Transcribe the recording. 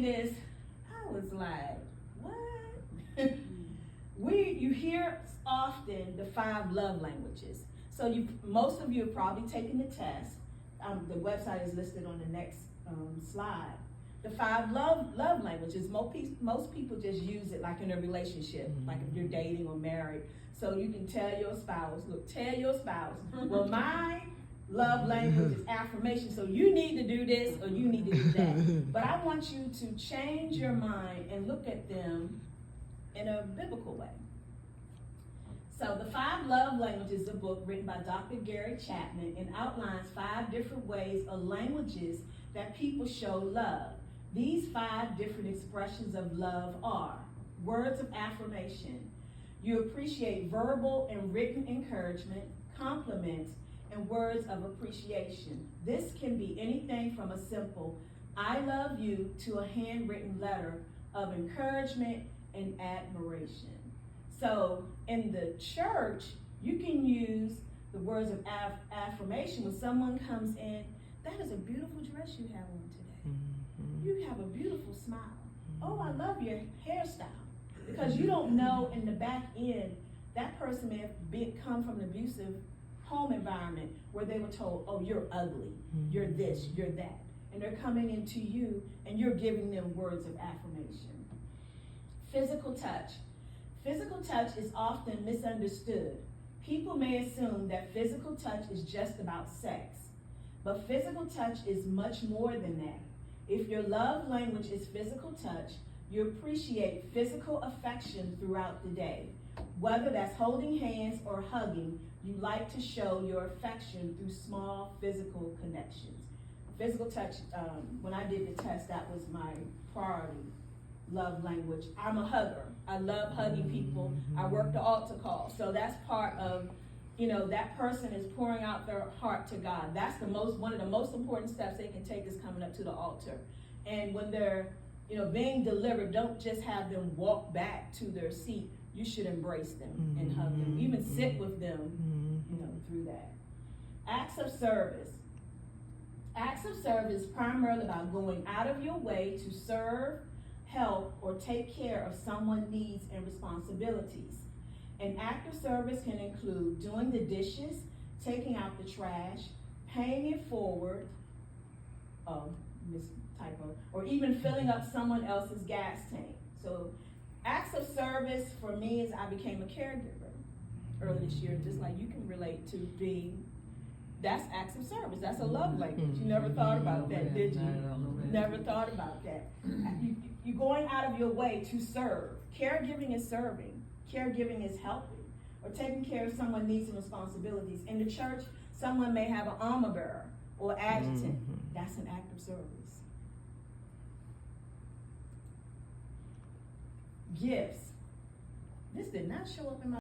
this, I was like, what? You hear often the 5 love languages. So most of you have probably taken the test. The website is listed on the next slide. The 5 love languages, most people just use it like in a relationship, like if you're dating or married. So you can tell your spouse, look, tell your spouse, well, my love language is affirmation, so you need to do this or you need to do that. But I want you to change your mind and look at them in a biblical way. So the 5 Love Languages is a book written by Dr. Gary Chapman and outlines 5 different ways or languages that people show love. These 5 different expressions of love are words of affirmation. You appreciate verbal and written encouragement, compliments, and words of appreciation. This can be anything from a simple I love you to a handwritten letter of encouragement and admiration. So in the church, you can use the words of affirmation when someone comes in. That is a beautiful dress you have on today. You have a beautiful smile. Oh, I love your hairstyle. Because you don't know in the back end, that person may have come from an abusive home environment where they were told, oh, you're ugly, you're this, you're that. And they're coming into you and you're giving them words of affirmation. Physical touch. Physical touch is often misunderstood. People may assume that physical touch is just about sex, but physical touch is much more than that. If your love language is physical touch, you appreciate physical affection throughout the day. Whether that's holding hands or hugging, you like to show your affection through small physical connections. Physical touch, when I did the test, that was my priority love language. I'm a hugger. I love hugging people. I work the altar call. So that's part of, that person is pouring out their heart to God. That's one of the most important steps they can take is coming up to the altar. And when they're, being delivered, don't just have them walk back to their seat. You should embrace them and hug them. Even sit with them, through that. Acts of service. Acts of service is primarily about going out of your way to serve, help, or take care of someone's needs and responsibilities. An act of service can include doing the dishes, taking out the trash, paying it forward, typo, or even filling up someone else's gas tank. So acts of service for me is I became a caregiver early this year, just like you can relate to being, that's acts of service. That's a love language. You never thought about that, did you? Never thought about that. You're going out of your way to serve. Caregiving is serving. Caregiving is helping or taking care of someone's needs and responsibilities. In the church, someone may have an armor bearer or adjutant. That's an act of service. Gifts. This did not show up in my